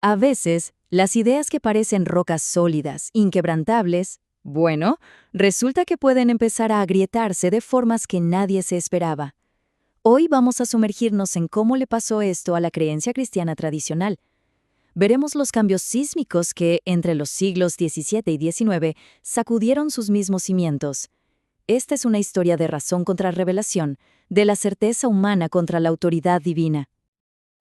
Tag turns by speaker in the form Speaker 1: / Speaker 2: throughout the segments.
Speaker 1: A veces, las ideas que parecen rocas sólidas, inquebrantables, bueno, resulta que pueden empezar a agrietarse de formas que nadie se esperaba. Hoy vamos a sumergirnos en cómo le pasó esto a la creencia cristiana tradicional. Veremos los cambios sísmicos que, entre los siglos XVII y XIX, sacudieron sus mismos cimientos. Esta es una historia de razón contra revelación, de la certeza humana contra la autoridad divina.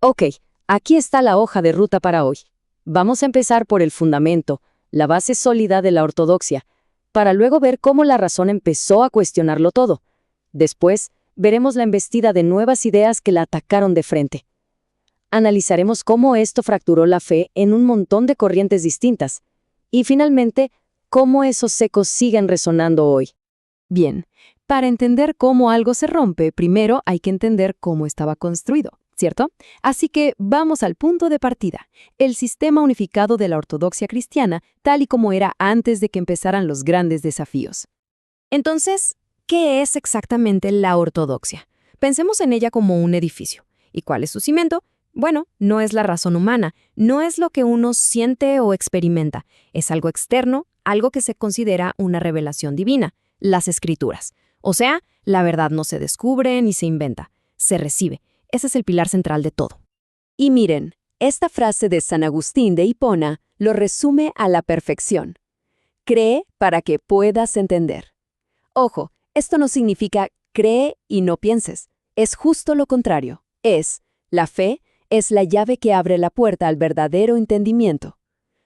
Speaker 2: Ok, aquí está la hoja de ruta para hoy. Vamos a empezar por el fundamento, la base sólida de la ortodoxia, para luego ver cómo la razón empezó a cuestionarlo todo. Después, veremos la embestida de nuevas ideas que la atacaron de frente. Analizaremos cómo esto fracturó la fe en un montón de corrientes distintas. Y finalmente, cómo esos ecos siguen resonando hoy.
Speaker 3: Bien, para entender cómo algo se rompe, primero hay que entender cómo estaba construido, ¿cierto? Así que vamos al punto de partida, el sistema unificado de la ortodoxia cristiana, tal y como era antes de que empezaran los grandes desafíos. Entonces, ¿qué es exactamente la ortodoxia? Pensemos en ella como un edificio. ¿Y cuál es su cimiento? Bueno, no es la razón humana, no es lo que uno siente o experimenta, es algo externo, algo que se considera una revelación divina, las Escrituras. O sea, la verdad no se descubre ni se inventa, se recibe. Ese es el pilar central de todo.
Speaker 2: Y miren, esta frase de San Agustín de Hipona lo resume a la perfección. Cree para que puedas entender. Ojo, esto no significa cree y no pienses. Es justo lo contrario. La fe es la llave que abre la puerta al verdadero entendimiento.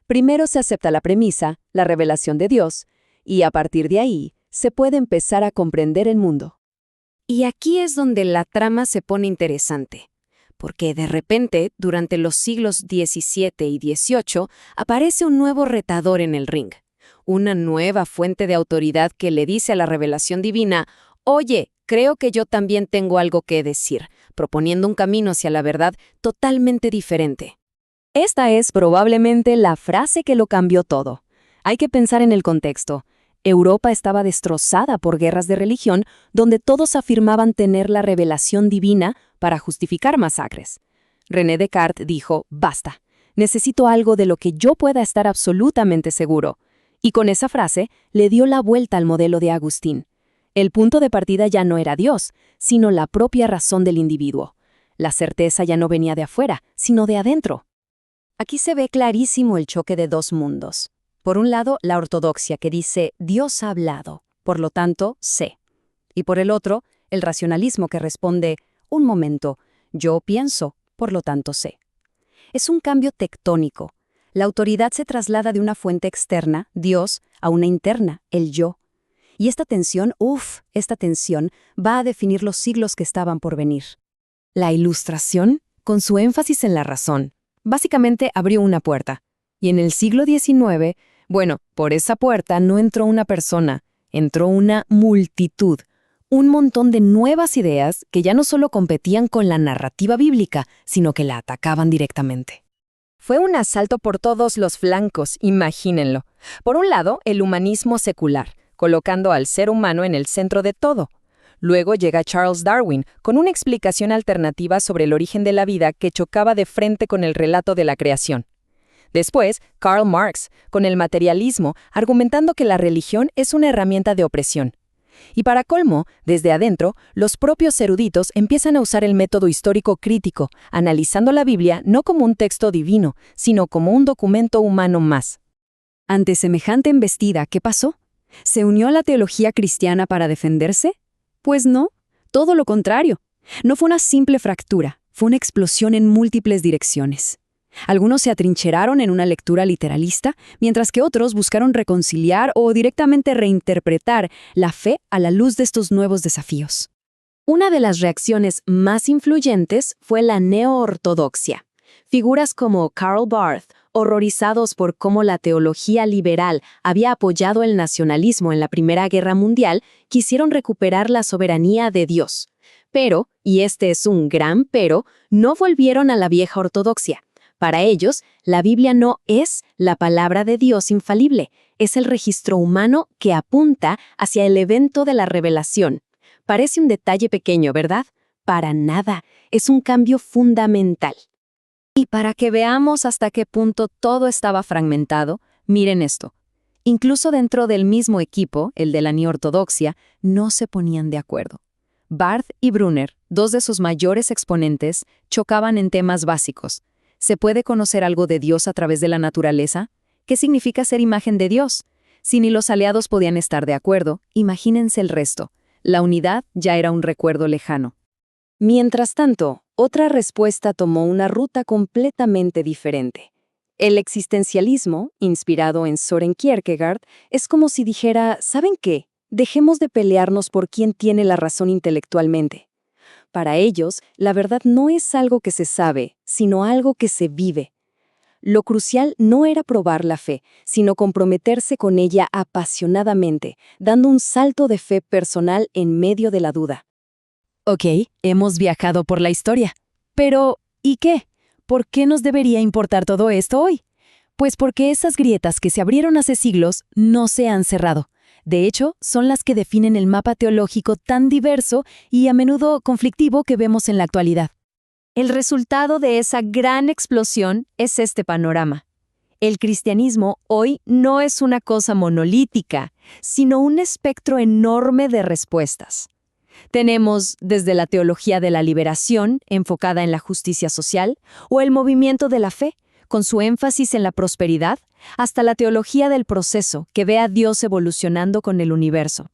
Speaker 2: Primero se acepta la premisa, la revelación de Dios, y a partir de ahí se puede empezar a comprender el mundo.
Speaker 3: Y aquí es donde la trama se pone interesante, porque de repente, durante los siglos XVII y XVIII, aparece un nuevo retador en el ring, una nueva fuente de autoridad que le dice a la revelación divina, «Oye, creo que yo también tengo algo que decir», proponiendo un camino hacia la verdad totalmente diferente.
Speaker 2: Esta es probablemente la frase que lo cambió todo. Hay que pensar en el contexto. Europa estaba destrozada por guerras de religión donde todos afirmaban tener la revelación divina para justificar masacres. René Descartes dijo, basta, necesito algo de lo que yo pueda estar absolutamente seguro. Y con esa frase le dio la vuelta al modelo de Agustín. El punto de partida ya no era Dios, sino la propia razón del individuo. La certeza ya no venía de afuera, sino de adentro. Aquí se ve clarísimo el choque de dos mundos. Por un lado, la ortodoxia que dice, Dios ha hablado, por lo tanto, sé. Y por el otro, el racionalismo que responde, un momento, yo pienso, por lo tanto sé. Es un cambio tectónico. La autoridad se traslada de una fuente externa, Dios, a una interna, el yo. Y esta tensión va a definir los siglos que estaban por venir.
Speaker 3: La Ilustración, con su énfasis en la razón, básicamente abrió una puerta. Y en el siglo XIX, bueno, por esa puerta no entró una persona, entró una multitud, un montón de nuevas ideas que ya no solo competían con la narrativa bíblica, sino que la atacaban directamente. Fue un asalto por todos los flancos, imagínenlo. Por un lado, el humanismo secular, colocando al ser humano en el centro de todo. Luego llega Charles Darwin, con una explicación alternativa sobre el origen de la vida que chocaba de frente con el relato de la creación. Después, Karl Marx, con el materialismo, argumentando que la religión es una herramienta de opresión. Y para colmo, desde adentro, los propios eruditos empiezan a usar el método histórico crítico, analizando la Biblia no como un texto divino, sino como un documento humano más.
Speaker 1: Ante semejante embestida, ¿qué pasó? ¿Se unió a la teología cristiana para defenderse? Pues no, todo lo contrario. No fue una simple fractura, fue una explosión en múltiples direcciones. Algunos se atrincheraron en una lectura literalista, mientras que otros buscaron reconciliar o directamente reinterpretar la fe a la luz de estos nuevos desafíos. Una de las reacciones más influyentes fue la neo-ortodoxia. Figuras como Karl Barth, horrorizados por cómo la teología liberal había apoyado el nacionalismo en la Primera Guerra Mundial, quisieron recuperar la soberanía de Dios. Pero, y este es un gran pero, no volvieron a la vieja ortodoxia. Para ellos, la Biblia no es la palabra de Dios infalible, es el registro humano que apunta hacia el evento de la revelación. Parece un detalle pequeño, ¿verdad? Para nada, es un cambio fundamental.
Speaker 2: Y para que veamos hasta qué punto todo estaba fragmentado, miren esto. Incluso dentro del mismo equipo, el de la neortodoxia, no se ponían de acuerdo. Barth y Brunner, dos de sus mayores exponentes, chocaban en temas básicos. ¿Se puede conocer algo de Dios a través de la naturaleza? ¿Qué significa ser imagen de Dios? Si ni los aliados podían estar de acuerdo, imagínense el resto. La unidad ya era un recuerdo lejano. Mientras tanto, otra respuesta tomó una ruta completamente diferente. El existencialismo, inspirado en Søren Kierkegaard, es como si dijera, ¿saben qué? Dejemos de pelearnos por quién tiene la razón intelectualmente. Para ellos, la verdad no es algo que se sabe, sino algo que se vive. Lo crucial no era probar la fe, sino comprometerse con ella apasionadamente, dando un salto de fe personal en medio de la duda.
Speaker 3: Ok, hemos viajado por la historia. Pero, ¿y qué? ¿Por qué nos debería importar todo esto hoy? Pues porque esas grietas que se abrieron hace siglos no se han cerrado. De hecho, son las que definen el mapa teológico tan diverso y a menudo conflictivo que vemos en la actualidad.
Speaker 2: El resultado de esa gran explosión es este panorama. El cristianismo hoy no es una cosa monolítica, sino un espectro enorme de respuestas. Tenemos desde la teología de la liberación, enfocada en la justicia social, o el movimiento de la fe, con su énfasis en la prosperidad, hasta la teología del proceso, que ve a Dios evolucionando con el universo.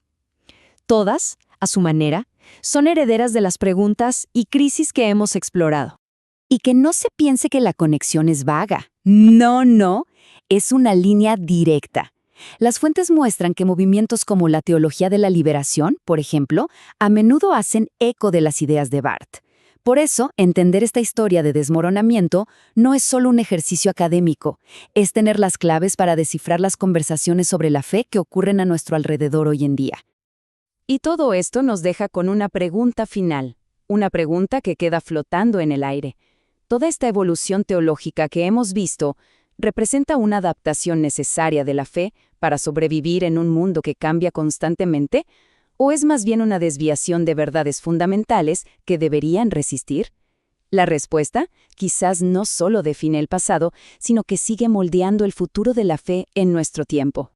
Speaker 2: Todas, a su manera, son herederas de las preguntas y crisis que hemos explorado.
Speaker 1: Y que no se piense que la conexión es vaga. No, es una línea directa. Las fuentes muestran que movimientos como la teología de la liberación, por ejemplo, a menudo hacen eco de las ideas de Barth. Por eso, entender esta historia de desmoronamiento no es solo un ejercicio académico, es tener las claves para descifrar las conversaciones sobre la fe que ocurren a nuestro alrededor hoy en día.
Speaker 2: Y todo esto nos deja con una pregunta final, una pregunta que queda flotando en el aire. ¿Toda esta evolución teológica que hemos visto representa una adaptación necesaria de la fe para sobrevivir en un mundo que cambia constantemente? ¿O es más bien una desviación de verdades fundamentales que deberían resistir? La respuesta quizás no solo define el pasado, sino que sigue moldeando el futuro de la fe en nuestro tiempo.